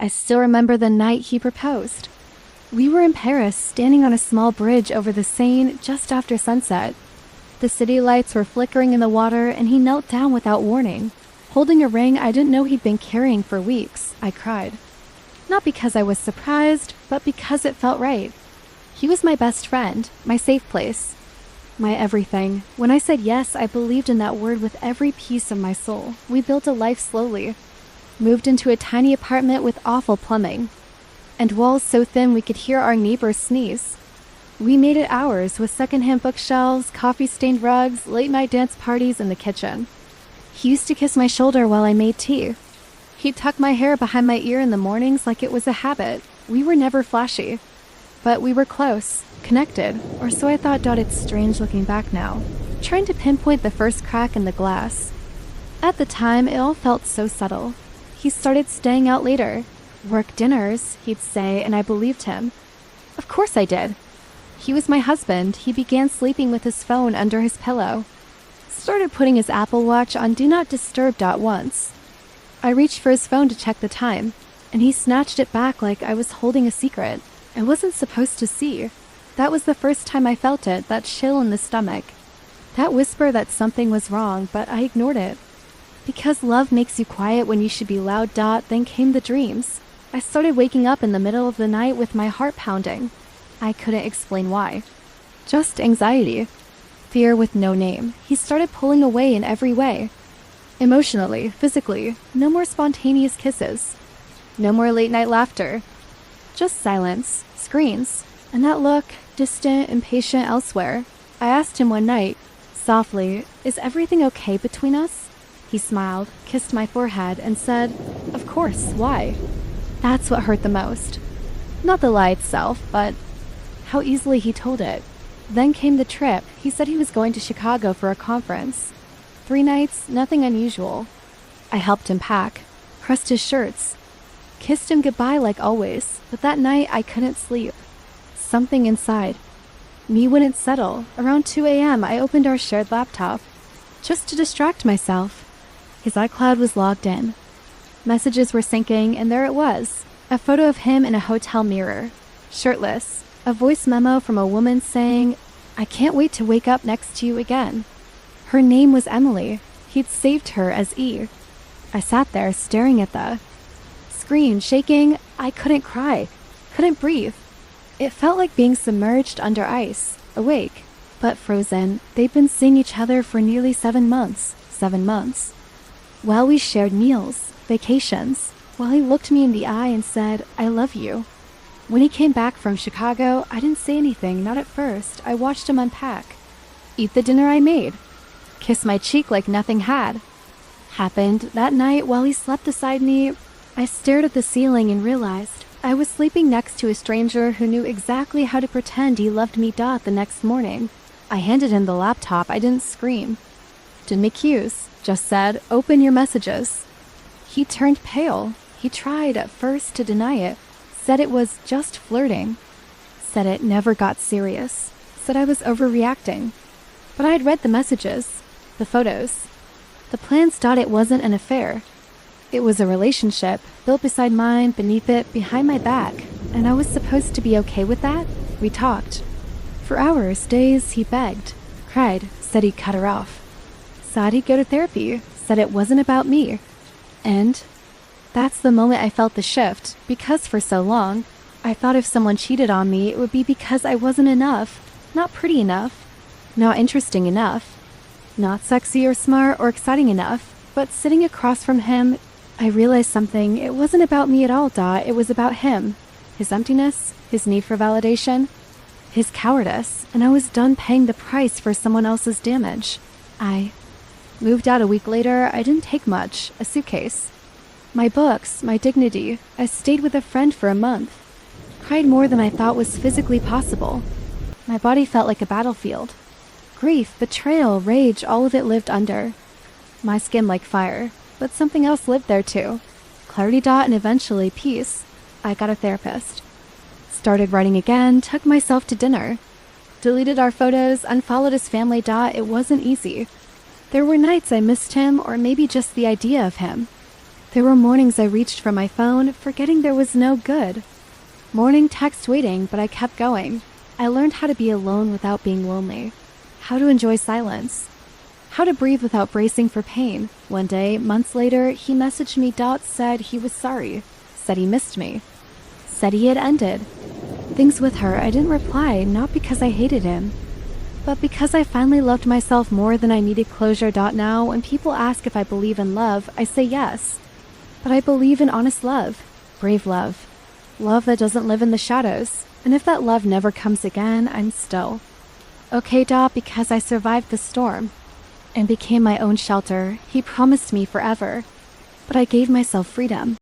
I still remember the night he proposed. We were in Paris, standing on a small bridge over the Seine just after sunset. The city lights were flickering in the water, and he knelt down without warning, holding a ring I didn't know he'd been carrying for weeks. I cried. Not because I was surprised, but because it felt right. He was my best friend, my safe place, my everything. When I said yes, I believed in that word with every piece of my soul. We built a life slowly, moved into a tiny apartment with awful plumbing, and walls so thin we could hear our neighbors sneeze. We made it ours with secondhand bookshelves, coffee-stained rugs, late-night dance parties in the kitchen. He used to kiss my shoulder while I made tea. He'd tuck my hair behind my ear in the mornings like it was a habit. We were never flashy, but we were close, connected, or so I thought. It's strange looking back now, trying to pinpoint the first crack in the glass. At the time, it all felt so subtle. He started staying out later. Work dinners, he'd say, and I believed him. Of course I did. He was my husband. He began sleeping with his phone under his pillow. Started putting his Apple Watch on Do Not Disturb. Once I reached for his phone to check the time, and he snatched it back like I was holding a secret I wasn't supposed to see. That was the first time I felt it, that chill in the stomach. That whisper that something was wrong, but I ignored it. Because love makes you quiet when you should be loud. Then came the dreams. I started waking up in the middle of the night with my heart pounding. I couldn't explain why. Just anxiety. Fear with no name. He started pulling away in every way. Emotionally, physically. No more spontaneous kisses. No more late-night laughter. Just silence, screens, and that look, distant, impatient elsewhere. I asked him one night, softly, "Is everything okay between us?" He smiled, kissed my forehead, and said, "Of course, why?" That's what hurt the most. Not the lie itself, but how easily he told it. Then came the trip. He said he was going to Chicago for a conference. 3 nights, nothing unusual. I helped him pack, pressed his shirts, kissed him goodbye like always, but that night I couldn't sleep. Something inside me wouldn't settle. Around 2 a.m., I opened our shared laptop, just to distract myself. His iCloud was logged in. Messages were syncing, and there it was, a photo of him in a hotel mirror, shirtless, a voice memo from a woman saying, "I can't wait to wake up next to you again." Her name was Emily. He'd saved her as E. I sat there staring at the screen, shaking. I couldn't cry, couldn't breathe. It felt like being submerged under ice, awake, but frozen. They'd been seeing each other for nearly 7 months. 7 months. While we shared meals, vacations, while he looked me in the eye and said, "I love you." When he came back from Chicago, I didn't say anything, not at first. I watched him unpack, eat the dinner I made, kiss my cheek like nothing had happened. That night, while he slept beside me, I stared at the ceiling and realized I was sleeping next to a stranger who knew exactly how to pretend he loved me. The next morning, I handed him the laptop. I didn't scream, didn't accuse, just said, "Open your messages." He turned pale. He tried at first to deny it, said it was just flirting, said it never got serious, said I was overreacting. But I had read the messages, the photos, the plans. It wasn't an affair. It was a relationship, built beside mine, beneath it, behind my back, and I was supposed to be okay with that. We talked. For hours, days, he begged, cried, said he'd cut her off, said he'd go to therapy, said it wasn't about me. And that's the moment I felt the shift, because for so long, I thought if someone cheated on me, it would be because I wasn't enough, not pretty enough, not interesting enough, not sexy or smart or exciting enough. But sitting across from him, I realized something. It wasn't about me at all. It was about him, his emptiness, his need for validation, his cowardice, and I was done paying the price for someone else's damage. I moved out a week later. I didn't take much, a suitcase, my books, my dignity. I stayed with a friend for a month, cried more than I thought was physically possible. My body felt like a battlefield. Grief, betrayal, rage, all of it lived under my skin like fire. But something else lived there too. Clarity. And eventually peace. I got a therapist. Started writing again, took myself to dinner. Deleted our photos, unfollowed his family. It wasn't easy. There were nights I missed him, or maybe just the idea of him. There were mornings I reached for my phone, forgetting there was no good. Morning text waiting, but I kept going. I learned how to be alone without being lonely, how to enjoy silence, how to breathe without bracing for pain. One day, months later, he messaged me. Said he was sorry, said he missed me, said he had ended things with her. I didn't reply, not because I hated him, but because I finally loved myself more than I needed closure. Now, when people ask if I believe in love, I say yes. But I believe in honest love, brave love, love that doesn't live in the shadows. And if that love never comes again, I'm still okay. Because I survived the storm and became my own shelter. He promised me forever, but I gave myself freedom.